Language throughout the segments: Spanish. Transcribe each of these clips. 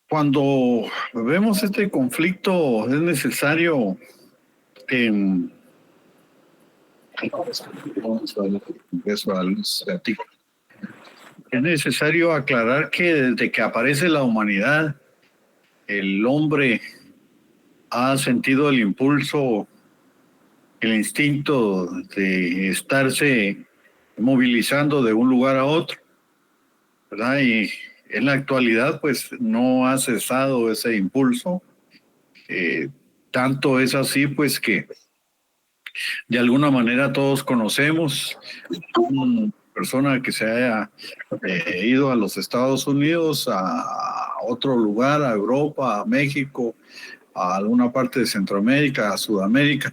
Cuando vemos este conflicto es necesario em, es necesario aclarar que desde que aparece la humanidad, el hombre ha sentido el impulso, el instinto de estarse movilizando de un lugar a otro, ¿verdad? Y en la actualidad, pues no ha cesado ese impulso. Tanto es así, pues que de alguna manera todos conocemos una persona que se haya ido a los Estados Unidos, a otro lugar, a Europa, a México, a alguna parte de Centroamérica, a Sudamérica,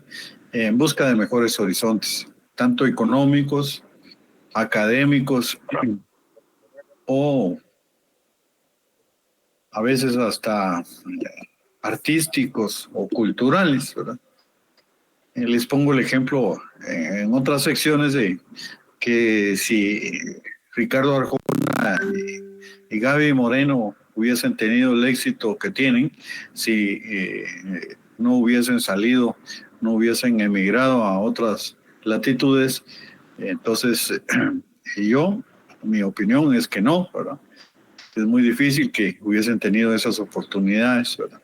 en busca de mejores horizontes, tanto económicos, académicos o a veces hasta artísticos o culturales, ¿verdad? Les pongo el ejemplo en otras secciones de que si Ricardo Arjona y Gaby Moreno hubiesen tenido el éxito que tienen, si no hubiesen salido, no hubiesen emigrado a otras latitudes, entonces mi opinión es que no, ¿verdad? Es muy difícil que hubiesen tenido esas oportunidades, ¿verdad?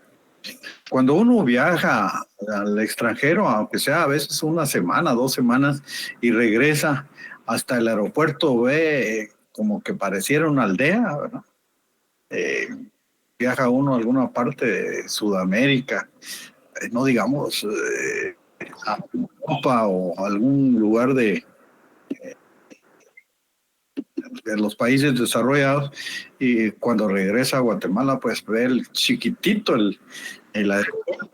Cuando uno viaja al extranjero, aunque sea a veces una semana, 2 semanas, y regresa hasta el aeropuerto, ve como que pareciera una aldea, ¿verdad? Viaja uno a alguna parte de Sudamérica, no digamos a Europa o algún lugar de los países desarrollados, y cuando regresa a Guatemala, pues ve el chiquitito el aeropuerto.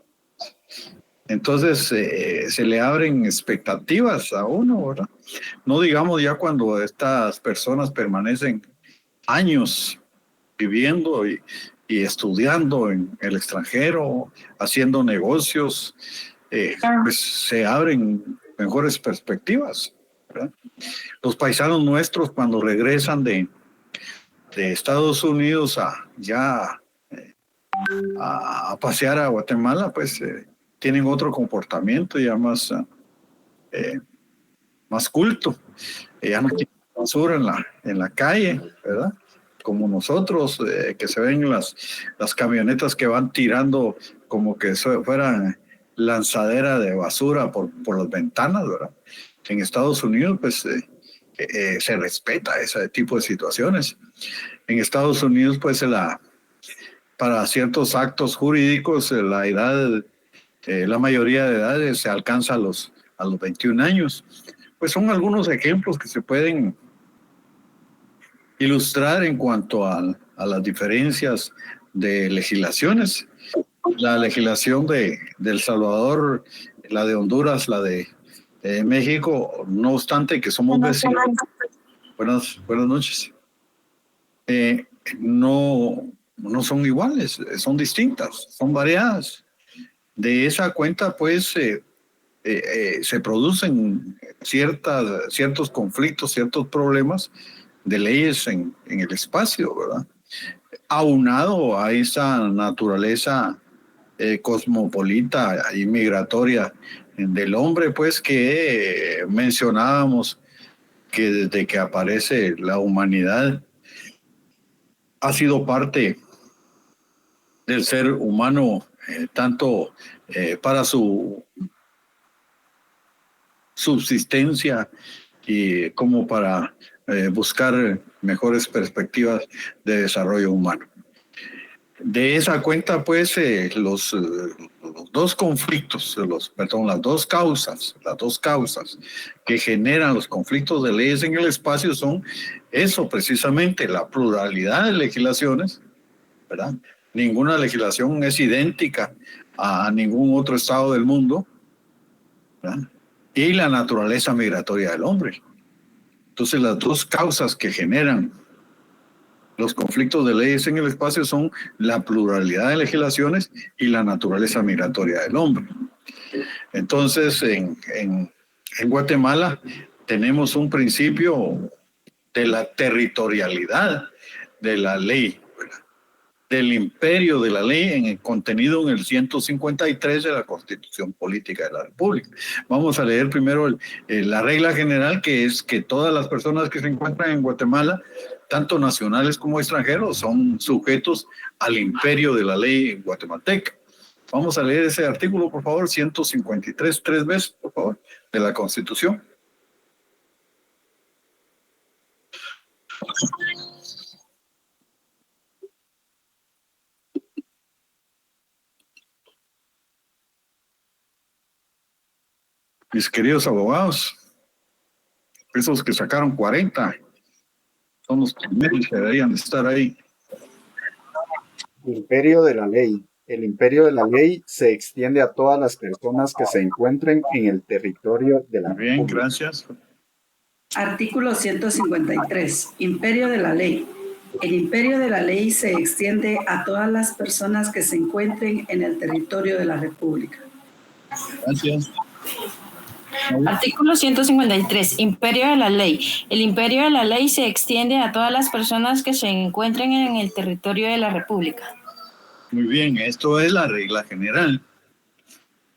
Entonces se le abren expectativas a uno, ¿verdad? No digamos ya cuando estas personas permanecen años viviendo y estudiando en el extranjero, haciendo negocios, pues se abren mejores perspectivas, ¿verdad? Los paisanos nuestros cuando regresan de Estados Unidos a pasear a Guatemala, pues tienen otro comportamiento ya más culto. Ya no tienen basura en la calle, ¿verdad? Como nosotros, que se ven las camionetas que van tirando como que fueran lanzadera de basura por las ventanas, ¿verdad? En Estados Unidos, pues se respeta ese tipo de situaciones. En Estados Unidos, pues para ciertos actos jurídicos, la mayoría de edades se alcanza a los 21 años. Pues son algunos ejemplos que se pueden ilustrar en cuanto a las diferencias de legislaciones. La legislación de El Salvador, la de Honduras, la de México, no obstante que somos vecinos. Buenas noches. No son iguales, son distintas, son variadas. De esa cuenta, pues, se producen ciertos conflictos, ciertos problemas de leyes en el espacio, ¿verdad? Aunado a esa naturaleza cosmopolita y migratoria del hombre, pues, que mencionábamos, que desde que aparece la humanidad ha sido parte del ser humano, tanto para su subsistencia y como para buscar mejores perspectivas de desarrollo humano. De esa cuenta, pues, los dos conflictos, las dos causas que generan los conflictos de leyes en el espacio son eso, precisamente, la pluralidad de legislaciones, ¿verdad? Ninguna legislación es idéntica a ningún otro estado del mundo, ¿verdad? Y la naturaleza migratoria del hombre. Entonces, las dos causas que generan los conflictos de leyes en el espacio son la pluralidad de legislaciones y la naturaleza migratoria del hombre. Entonces, en Guatemala tenemos un principio de la territorialidad de la ley, ¿verdad? Del imperio de la ley en el contenido en el 153 de la Constitución Política de la República. Vamos a leer primero la regla general, que es que todas las personas que se encuentran en Guatemala, tanto nacionales como extranjeros, son sujetos al imperio de la ley guatemalteca. Vamos a leer ese artículo, por favor, 153, 3 veces, por favor, de la Constitución. Mis queridos abogados, esos que sacaron 40, son los primeros que deberían estar ahí. Imperio de la ley. El imperio de la ley se extiende a todas las personas que se encuentren en el territorio de la Muy bien, República. gracias. Artículo 153. Imperio de la ley. El imperio de la ley se extiende a todas las personas que se encuentren en el territorio de la República. Gracias. Artículo 153. Imperio de la ley. El imperio de la ley se extiende a todas las personas que se encuentren en el territorio de la República. Muy bien, esto es la regla general.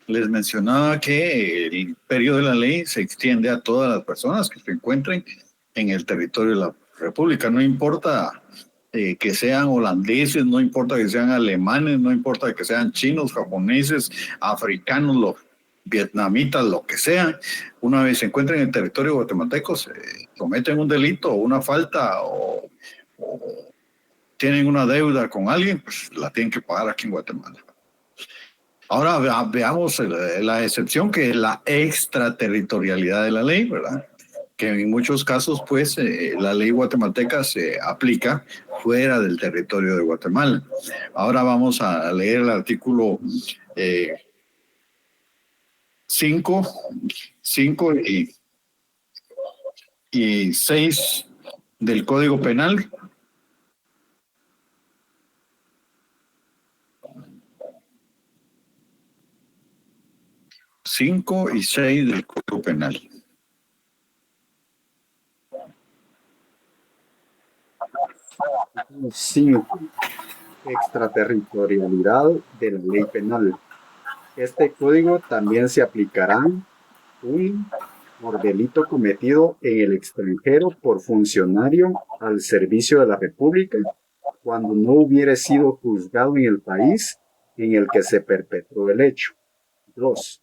Les mencionaba que el imperio de la ley se extiende a todas las personas que se encuentren en el territorio de la República. No importa que sean holandeses, no importa que sean alemanes, no importa que sean chinos, japoneses, africanos, vietnamitas, lo que sean. Una vez se encuentren en el territorio guatemalteco, se cometen un delito o una falta o tienen una deuda con alguien, pues la tienen que pagar aquí en Guatemala. Ahora veamos la excepción, que es la extraterritorialidad de la ley, ¿verdad? Que en muchos casos, pues, la ley guatemalteca se aplica fuera del territorio de Guatemala. Ahora vamos a leer el artículo 5 y 6 del Código Penal. Cinco y 6 del Código Penal. Artículo 5. Extraterritorialidad de la ley penal. Este código también se aplicará por delito cometido en el extranjero por funcionario al servicio de la República cuando no hubiere sido juzgado en el país en el que se perpetró el hecho. 2.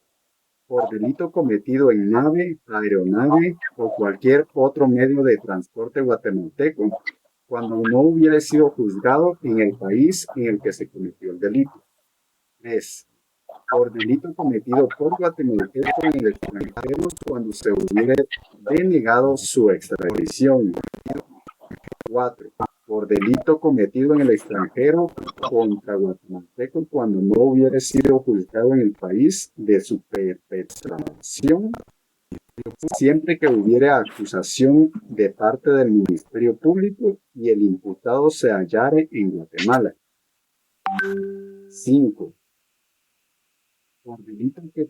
Por delito cometido en nave, aeronave o cualquier otro medio de transporte guatemalteco cuando no hubiere sido juzgado en el país en el que se cometió el delito. 3. Por delito cometido por guatemalteco en el extranjero cuando se hubiere denegado su extradición. 4. Por delito cometido en el extranjero contra guatemalteco cuando no hubiere sido juzgado en el país de su perpetración, siempre que hubiere acusación de parte del Ministerio Público y el imputado se hallare en Guatemala. 5. Por delito que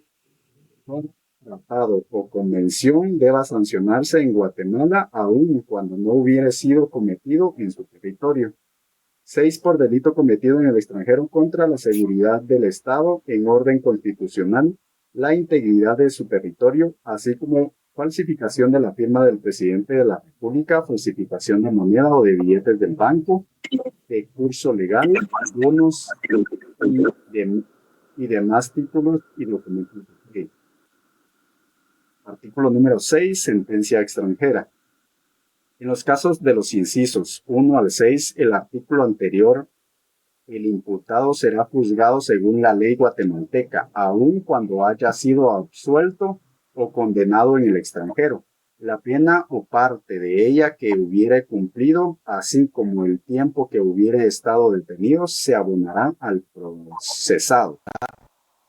por tratado o convención deba sancionarse en Guatemala aun cuando no hubiere sido cometido en su territorio. 6. Por delito cometido en el extranjero contra la seguridad del Estado en orden constitucional, la integridad de su territorio, así como falsificación de la firma del presidente de la República, falsificación de moneda o de billetes del banco, de curso legal, bonos y demás títulos y documentos. Artículo número 6. Sentencia extranjera. En los casos de los incisos 1 al 6, el artículo anterior, el imputado será juzgado según la ley guatemalteca, aun cuando haya sido absuelto o condenado en el extranjero. La pena o parte de ella que hubiere cumplido, así como el tiempo que hubiere estado detenido, se abonará al procesado.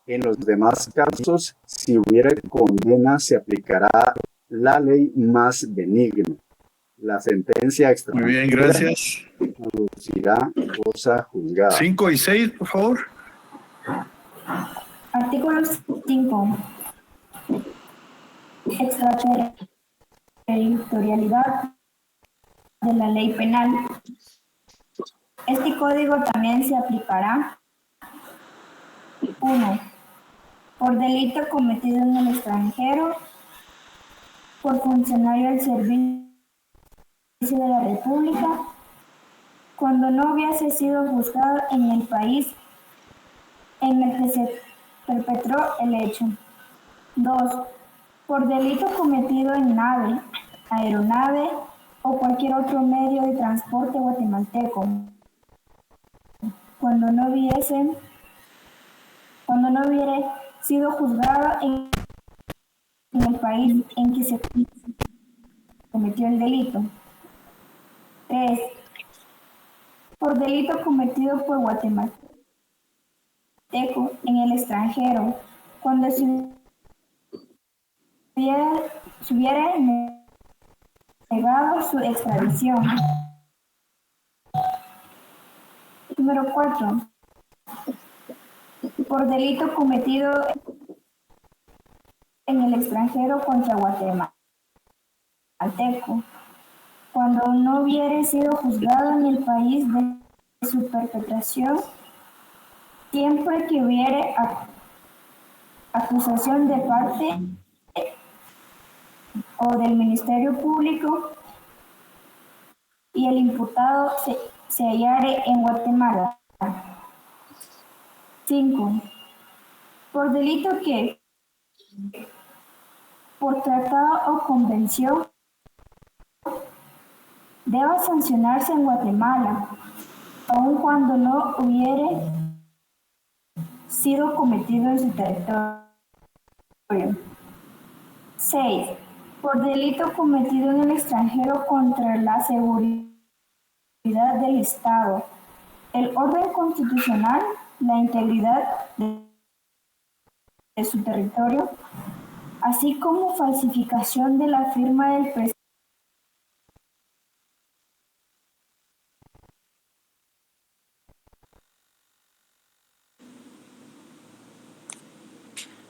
En los demás casos, si hubiere condena, se aplicará la ley más benigna. La sentencia extranjera. Muy bien, gracias. Producirá cosa juzgada. 5 y 6, por favor. Artículo 5. Extraterritorialidad de la ley penal. Este código también se aplicará: 1. Por delito cometido en el extranjero por funcionario al servicio de la República, cuando no hubiese sido juzgado en el país en el que se perpetró el hecho. 2. Por delito cometido en nave, aeronave o cualquier otro medio de transporte guatemalteco, cuando no hubiera sido juzgado en el país en que se cometió el delito. 3. Por delito cometido por guatemalteco en el extranjero, cuando se hubiera negado su extradición. Número 4. Por delito cometido en el extranjero contra guatemalteco, cuando no hubiera sido juzgado en el país de su perpetración, siempre que hubiera acusación de parte o del Ministerio Público y el imputado se hallare en Guatemala. 5. Por delito que, por tratado o convención, deba sancionarse en Guatemala, aun cuando no hubiere sido cometido en su territorio. 6. Por delito cometido en el extranjero contra la seguridad del Estado, el orden constitucional, la integridad de su territorio, así como falsificación de la firma del presidente.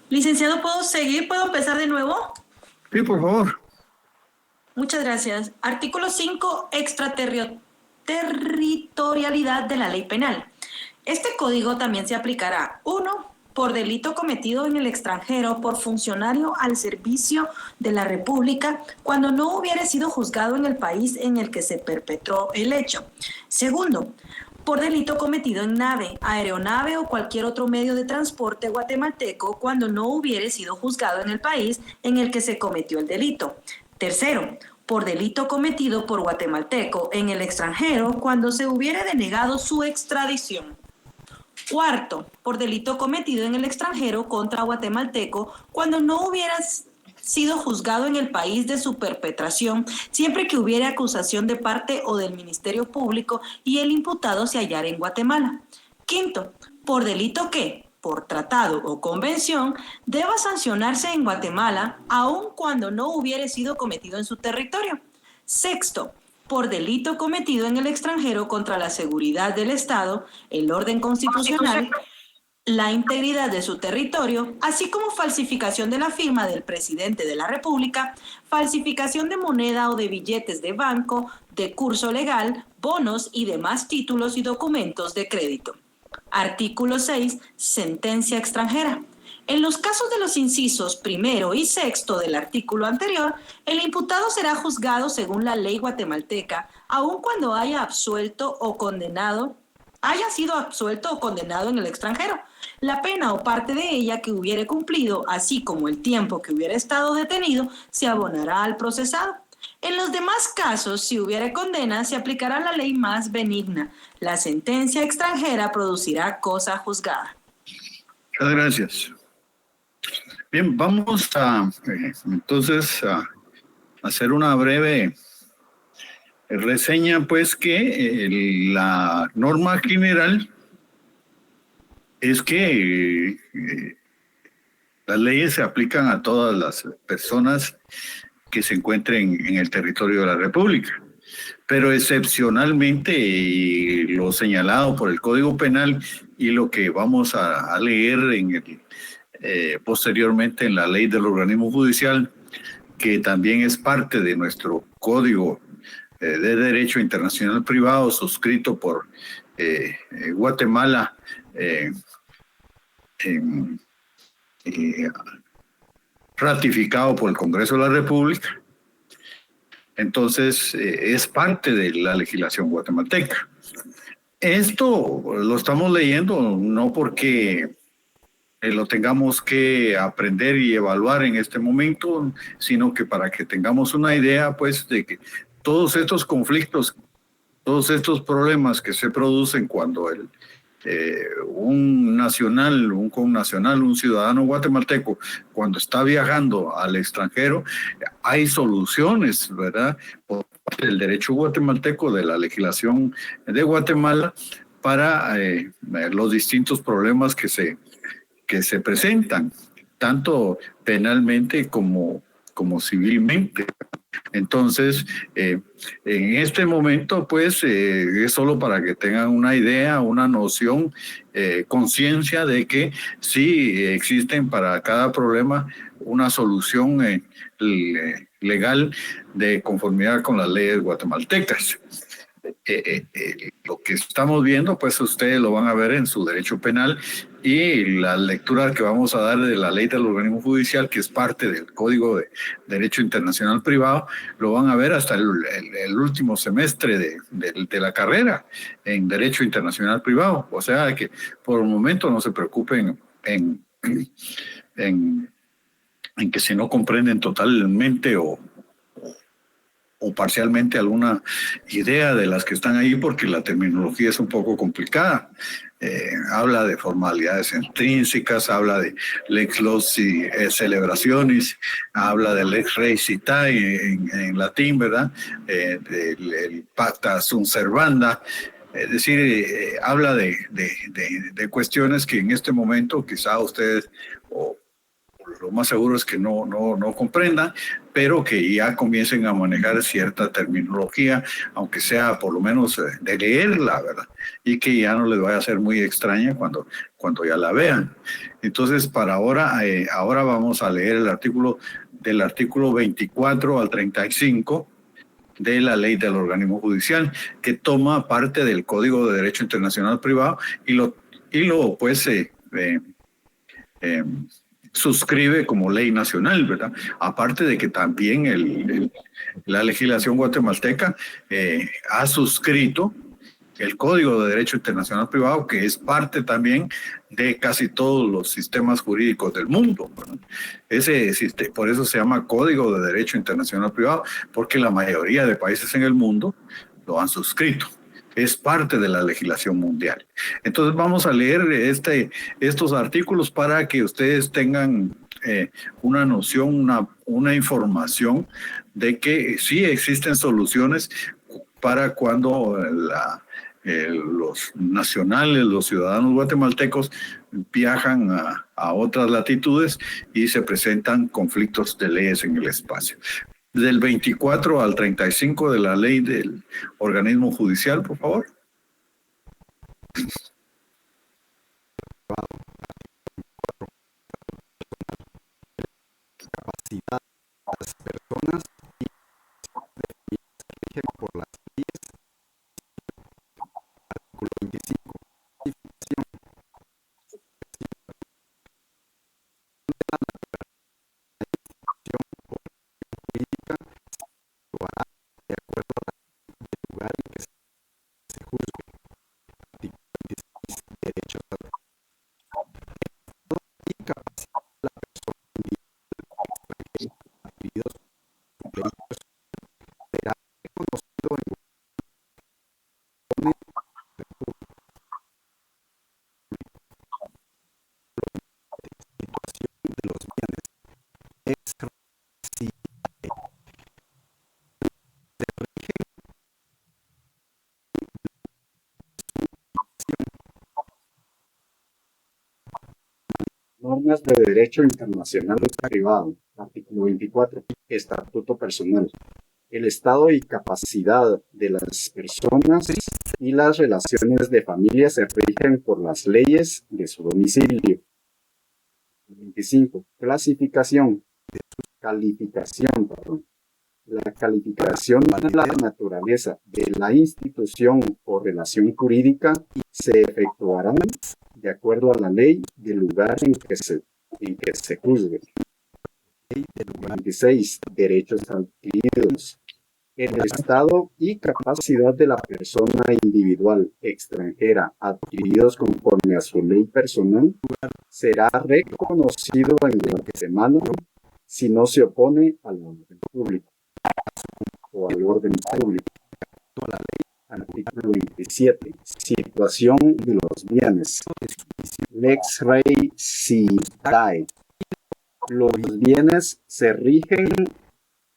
Licenciado, ¿puedo seguir? ¿Puedo empezar de nuevo? Sí, por favor. Muchas gracias. Artículo 5, extraterritorialidad de la ley penal. Este código también se aplicará: 1. Por delito cometido en el extranjero por funcionario al servicio de la República, cuando no hubiera sido juzgado en el país en el que se perpetró el hecho. 2. Por delito cometido en nave, aeronave o cualquier otro medio de transporte guatemalteco, cuando no hubiere sido juzgado en el país en el que se cometió el delito. 3. Por delito cometido por guatemalteco en el extranjero, cuando se hubiere denegado su extradición. 4. Por delito cometido en el extranjero contra guatemalteco, cuando no hubiera sido juzgado en el país de su perpetración, siempre que hubiera acusación de parte o del Ministerio Público y el imputado se hallara en Guatemala. 5. Por delito que, por tratado o convención, deba sancionarse en Guatemala, aun cuando no hubiere sido cometido en su territorio. 6. Por delito cometido en el extranjero contra la seguridad del Estado, el orden constitucional, la integridad de su territorio, así como falsificación de la firma del presidente de la República, falsificación de moneda o de billetes de banco, de curso legal, bonos y demás títulos y documentos de crédito. Artículo 6. Sentencia extranjera. En los casos de los incisos 1 y 6 del artículo anterior, el imputado será juzgado según la ley guatemalteca, aun cuando haya sido absuelto o condenado en el extranjero. La pena o parte de ella que hubiere cumplido, así como el tiempo que hubiera estado detenido, se abonará al procesado. En los demás casos, si hubiere condena, se aplicará la ley más benigna. La sentencia extranjera producirá cosa juzgada. Muchas gracias. Bien, vamos a entonces a hacer una breve reseña, pues que la norma general es que las leyes se aplican a todas las personas que se encuentren en el territorio de la República, pero excepcionalmente, y lo señalado por el Código Penal y lo que vamos a leer posteriormente en la ley del organismo judicial, que también es parte de nuestro Código de Derecho Internacional Privado, suscrito por Guatemala, ratificado por el Congreso de la República. Entonces, es parte de la legislación guatemalteca. Esto lo estamos leyendo no porque lo tengamos que aprender y evaluar en este momento, sino que para que tengamos una idea, pues, de que todos estos conflictos, todos estos problemas que se producen cuando un connacional, un ciudadano guatemalteco, cuando está viajando al extranjero, hay soluciones, ¿verdad?, por parte del derecho guatemalteco, de la legislación de Guatemala, para los distintos problemas que se presentan, tanto penalmente como civilmente. Entonces, en este momento, pues, es solo para que tengan una idea, una noción, conciencia de que sí existen para cada problema una solución legal de conformidad con las leyes guatemaltecas. Lo que estamos viendo, pues ustedes lo van a ver en su derecho penal, y la lectura que vamos a dar de la ley del organismo judicial, que es parte del Código de Derecho Internacional Privado, lo van a ver hasta el último semestre de la carrera en Derecho Internacional Privado. O sea que por el momento no se preocupen en que si no comprenden totalmente o parcialmente alguna idea de las que están ahí, porque la terminología es un poco complicada. Habla de formalidades intrínsecas, habla de lex loci celebraciones, habla de lex rei citae en latín, ¿verdad? El pacta sunt servanda. Es decir, habla de cuestiones que en este momento quizá ustedes, lo más seguro es que no comprendan, pero que ya comiencen a manejar cierta terminología, aunque sea por lo menos de leerla, ¿verdad? Y que ya no les vaya a ser muy extraña cuando ya la vean. Entonces, para ahora vamos a leer del artículo 24 al 35 de la ley del organismo judicial, que toma parte del Código de Derecho Internacional Privado y lo pues suscribe como ley nacional, ¿verdad? Aparte de que también la legislación guatemalteca ha suscrito el Código de Derecho Internacional Privado, que es parte también de casi todos los sistemas jurídicos del mundo, ¿verdad? Por eso se llama Código de Derecho Internacional Privado, porque la mayoría de países en el mundo lo han suscrito. Es parte de la legislación mundial. Entonces vamos a leer estos artículos para que ustedes tengan una noción, una información de que sí existen soluciones para cuando los nacionales, los ciudadanos guatemaltecos viajan a otras latitudes y se presentan conflictos de leyes en el espacio. Del 24 al 35 de la ley del organismo judicial, por favor. Capacidad de las personas y se rigen por las leyes. Artículo 25. Clasificación. Jurídica lo hará de acuerdo al lugar en que se juzgue. Artículo 26. Derechos y capacidad de la persona individual extranjera adquiridos por derechos será reconocido en situación de los bienes es normas de derecho internacional privado. Artículo 24. Estatuto personal. El estado y capacidad de las personas y las relaciones de familia se rigen por las leyes de su domicilio. 25. Calificación. La calificación de la naturaleza de la institución o relación jurídica se efectuará de acuerdo a la ley del lugar en que se juzgue. 26. Derechos adquiridos. El estado y capacidad de la persona individual extranjera adquiridos conforme a su ley personal será reconocido en Guatemala si no se opone al orden público o al orden público. Artículo 27. Situación de los bienes. Lex rei sidae. Los bienes se rigen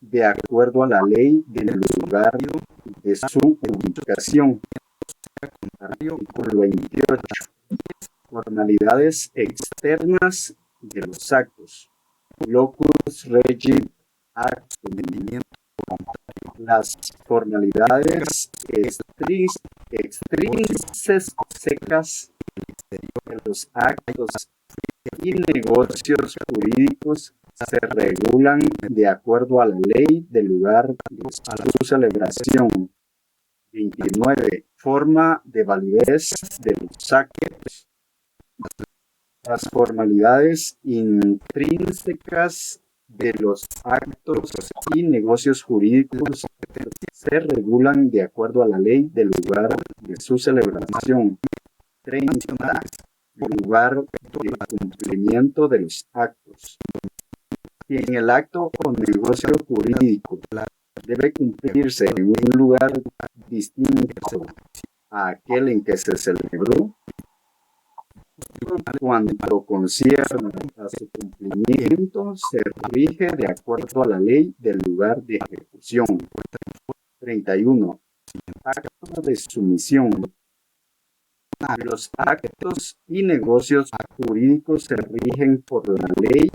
de acuerdo a la ley del lugar de su ubicación. Artículo 28. Formalidades externas de los actos. Locus regit actum. Las formalidades extrínsecas de los actos y negocios jurídicos se regulan de acuerdo a la ley del lugar de su celebración. 29. Forma de validez de los actos. Las formalidades intrínsecas de los actos y negocios jurídicos se regulan de acuerdo a la ley del lugar de su celebración. 30. Lugar de cumplimiento de los actos. Si en el acto o negocio jurídico debe cumplirse en un lugar distinto a aquel en que se celebró, cuando concierne a su cumplimiento, se rige de acuerdo a la ley del lugar de ejecución. 31. Acto de sumisión. Los actos y negocios jurídicos se rigen por la ley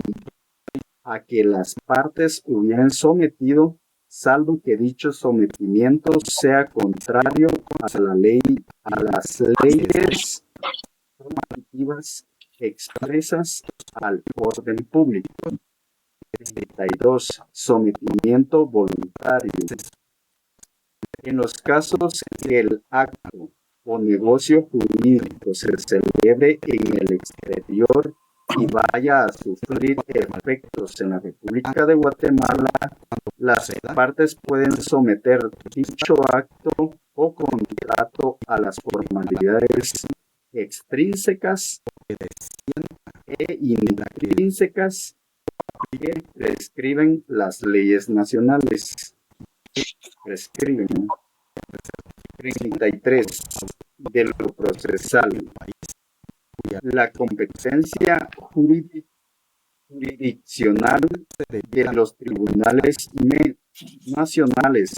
a que las partes hubieran sometido, salvo que dicho sometimiento sea contrario a la ley, a las leyes normativas expresas al orden público. 32. Sometimiento voluntario. En los casos que el acto o negocio jurídico se celebre en el exterior y vaya a sufrir efectos en la República de Guatemala, las partes pueden someter dicho acto o contrato a las formalidades extrínsecas e intrínsecas que prescriben las leyes nacionales. Prescriben. 33. De lo procesal. La competencia jurisdiccional de los tribunales nacionales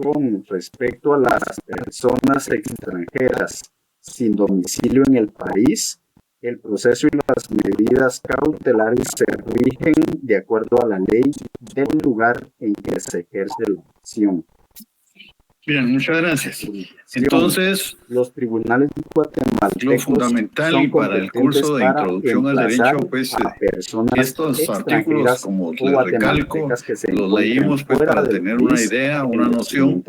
con respecto a las personas extranjeras sin domicilio en el país, el proceso y las medidas cautelares se rigen de acuerdo a la ley del lugar en que se ejerce la acción. Bien, muchas gracias. Entonces, los tribunales guatemaltecos lo fundamental y para el curso de introducción al derecho, pues estos artículos, como les recalco, los leímos pues para tener una idea, una noción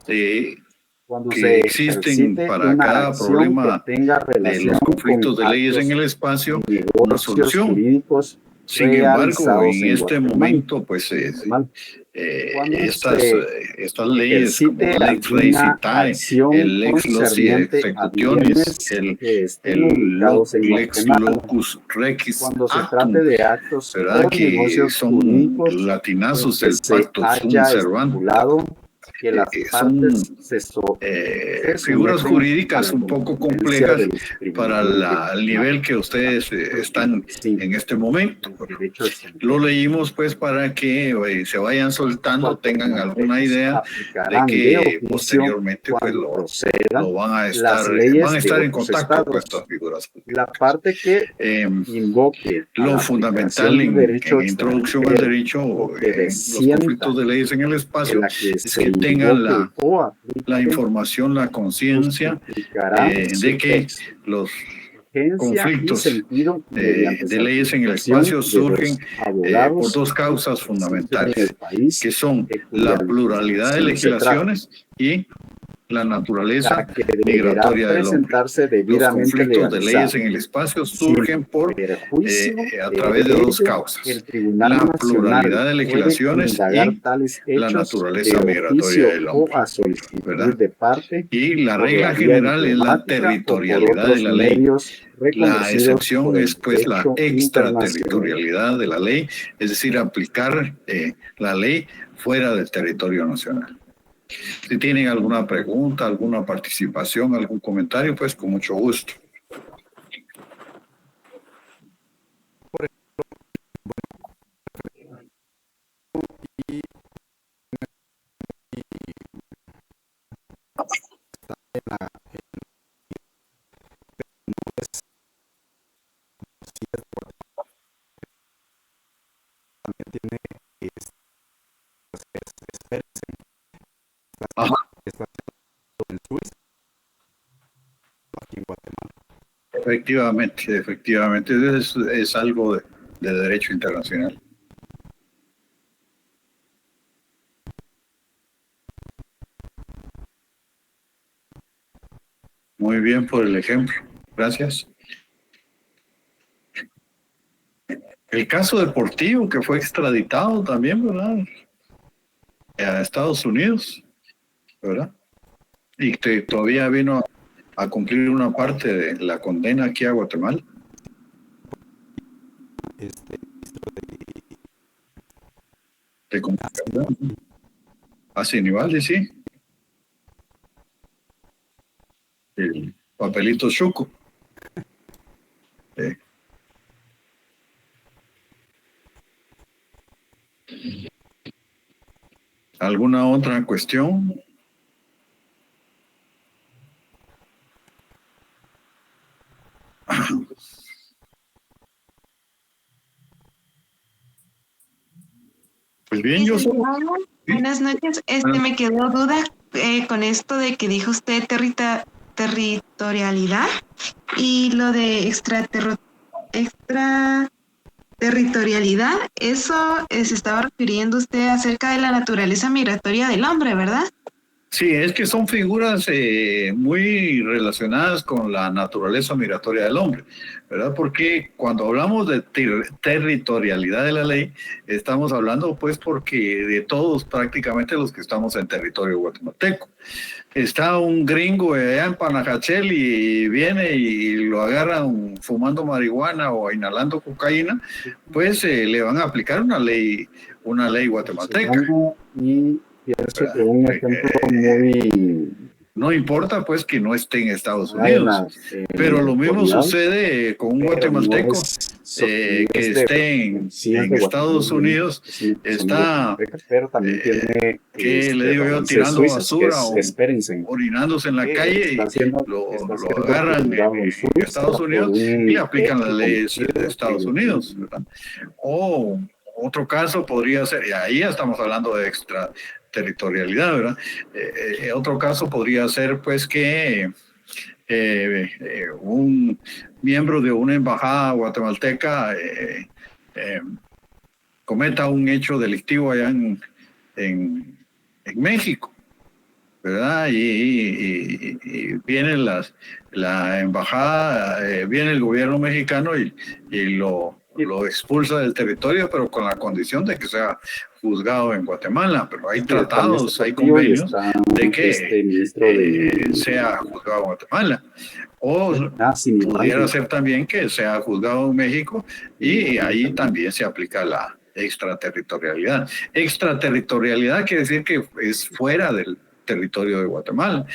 de que existen para cada problema de los conflictos de leyes en el espacio una solución. Sin embargo, en este momento, pues estas leyes como Lex Rei Sidae, el Lex Loci Executionis, el Lex Locus Requis Actum, ¿verdad? Que son latinazos del Pacto Sunt Servanda. Son figuras jurídicas un poco complejas para el nivel que ustedes están en este momento. Lo leímos pues para que se vayan soltando, tengan alguna idea de que posteriormente pues lo van a estar en contacto con estas figuras jurídicas. La parte que invoque lo fundamental en introducción al derecho, en los conflictos de leyes en el espacio, es que tengan la información, la conciencia de que los urgencia y conflictos sentido mediante de leyes en el certificación espacio de los surgen por abogados dos causas en fundamentales, el país, que son cuya la pluralidad de legislación se trata, legislaciones y la naturaleza ya que deberá migratoria del hombre. presentarse Los debidamente conflictos de leyes legalizada. en el espacio Sin surgen perjuicio a de través de dos ello, causas: el Tribunal la Nacional pluralidad de puede legislaciones indagar y tales la hechos naturaleza de migratoria oficio del o hombre, a solicitud ¿verdad? de parte Y la por la regla vía general es la diplomática o por territorialidad de otros la ley. medios La reconocidos excepción por el es pues la derecho internacional. extraterritorialidad de la ley, es decir, aplicar la ley fuera del territorio nacional. Si tienen alguna pregunta, alguna participación, algún comentario, pues con mucho gusto. Ajá. Efectivamente, es algo de derecho internacional. Muy bien por el ejemplo, gracias. El caso deportivo que fue extraditado también, ¿verdad? A Estados Unidos, ¿verdad? Y que todavía vino a cumplir una parte de la condena aquí a Guatemala. De comunicación. A Sinibaldi, sí. El papelito chuco. Sí. ¿Alguna otra cuestión? Pues bien, yo soy. Buenas noches. Me quedó duda con esto de que dijo usted territorialidad y lo de extraterritorialidad. Eso se estaba refiriendo usted acerca de la naturaleza migratoria del hombre, ¿verdad? Sí, es que son figuras muy relacionadas con la naturaleza migratoria del hombre, ¿verdad? Porque cuando hablamos de territorialidad de la ley, estamos hablando pues porque de todos prácticamente los que estamos en territorio guatemalteco. Está un gringo allá en Panajachel y viene y lo agarran fumando marihuana o inhalando cocaína, pues le van a aplicar una ley guatemalteca. Y pienso que un ejemplo muy No importa pues que no esté en Estados Unidos, pero lo mismo actualidad, sucede con un pero no guatemalteco es que esté en Estados Unidos, está, pero también tiene que le digo yo, raíces tirando suizas, que basura es o Sperensen, orinándose en la que calle está y siendo lo agarran juzgado en Suiza Estados por Unidos y le un aplican las hecho leyes de cometido Estados Unidos, ¿verdad? O otro caso podría ser, y ahí ya estamos hablando de extraterritorialidad, ¿verdad? Otro caso podría ser pues que un miembro de una embajada guatemalteca cometa un hecho delictivo allá en México, ¿verdad? Y viene la embajada, viene el gobierno mexicano y lo expulsa del territorio, pero con la condición de que sea juzgado en Guatemala. Pero hay tratados, hay convenios de que ministro de sea juzgado en Guatemala. O Sinibaldi. pudiera ser también que sea juzgado en México y ahí también se aplica la extraterritorialidad. Extraterritorialidad quiere decir que es fuera del territorio de Guatemala,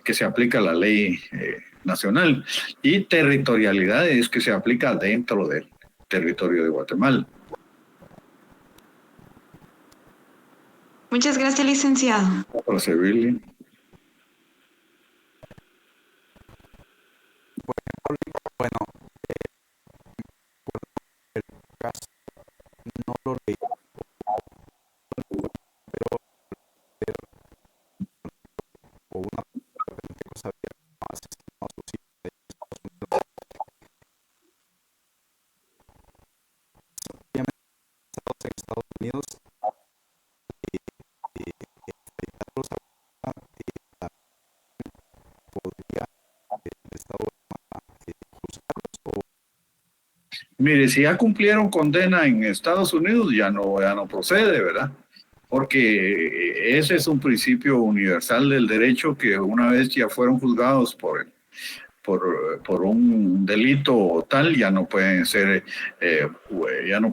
que se aplica la ley nacional. Y territorialidad es que se aplica dentro del territorio de Guatemala. Muchas gracias, licenciado. Para servirle. Bueno, el caso no lo leí, pero o una cosa más asesinado a sus hijos Mire, si ya cumplieron condena en Estados Unidos, ya no procede, ¿verdad? Porque ese es un principio universal del derecho, que una vez ya fueron juzgados por un delito tal, ya no pueden ser, ya no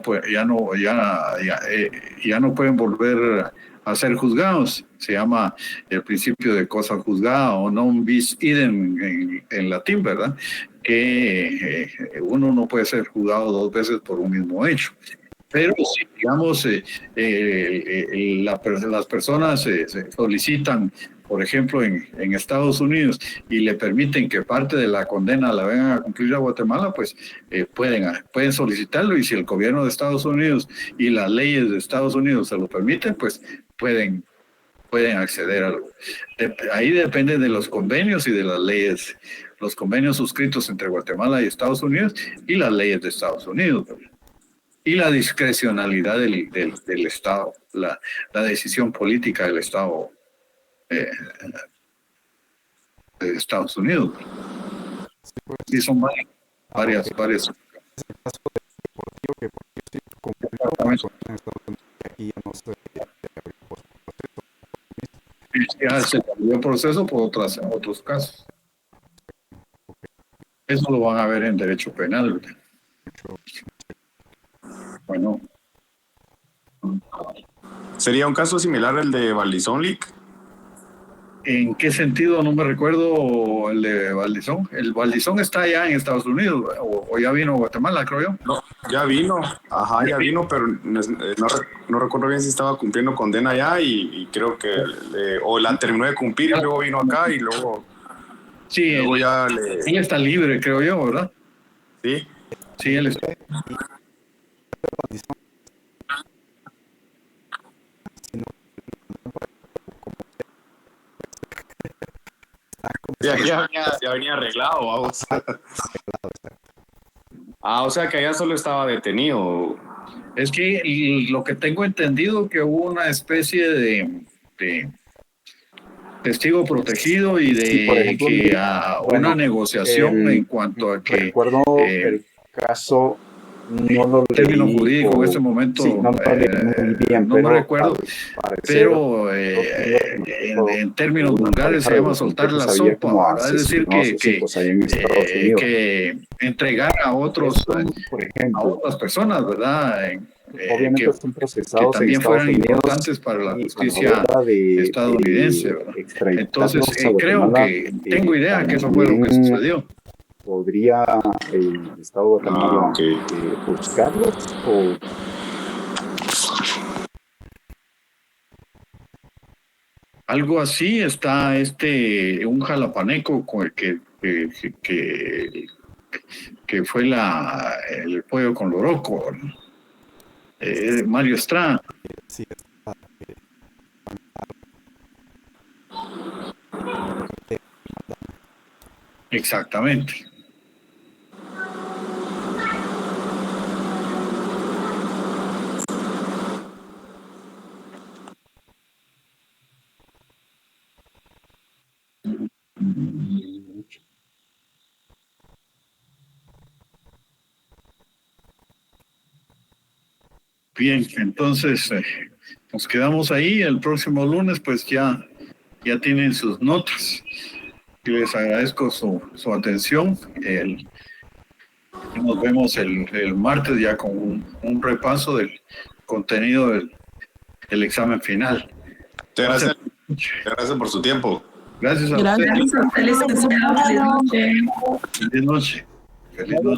pueden volver a ser juzgados. Se llama el principio de cosa juzgada, o non bis idem en latín, ¿verdad? Que uno no puede ser juzgado dos veces por un mismo hecho. Pero si, digamos, las personas se solicitan, por ejemplo, en Estados Unidos, y le permiten que parte de la condena la vengan a cumplir a Guatemala, pues pueden solicitarlo, y si el gobierno de Estados Unidos y las leyes de Estados Unidos se lo permiten, pues pueden acceder a algo. Ahí depende de los convenios y de las leyes, los convenios suscritos entre Guatemala y Estados Unidos y las leyes de Estados Unidos, ¿verdad? Y la discrecionalidad del Estado, la decisión política del Estado de Estados Unidos. Y son varias. Es el caso deportivo que por sí cumplió en Estados Unidos, aquí ya no se ya se cambió el proceso por otros casos. Eso lo van a ver en derecho penal, ¿verdad? Bueno. ¿Sería un caso similar al de Valdizón League? ¿En qué sentido? No me recuerdo el de Valdizón. El Valdizón está allá en Estados Unidos, o ya vino a Guatemala, creo yo. No, ya vino, pero no recuerdo bien si estaba cumpliendo condena allá, y creo que o la terminó de cumplir y luego vino acá y luego... Sí, luego él está libre, creo yo, ¿verdad? Sí. Sí, él está. Ya venía arreglado, vamos. O sea que allá solo estaba detenido. Es que lo que tengo entendido, que hubo una especie de testigo protegido y de Sí, por ejemplo, una negociación en cuanto a que... Recuerdo el caso, no lo leí. Término jurídico en este momento, sí, no lo leí muy bien, no me recuerdo, pero no, en términos vulgares se llama soltar la sopa, ¿verdad? Es decir, que entregar a otros, por ejemplo, a otras personas, ¿verdad? obviamente están procesados que también en Estados fueran Unidos, importantes para la justicia estadounidense, ¿verdad? Entonces, creo que tengo idea que eso fue lo que sucedió. ¿Podría el Estado de Guatemala buscarlos? O... Algo así está un jalapaneco con el que fue el pollo con loroco, Mario Estrada. Sí, Exactamente. Bien, entonces nos quedamos ahí. El próximo lunes pues ya tienen sus notas. Y les agradezco su atención. Nos vemos el martes ya con un repaso del contenido del examen final. Gracias por su tiempo. Gracias a Gracias a usted, licenciado. Feliz noche. Feliz noche. Feliz noche.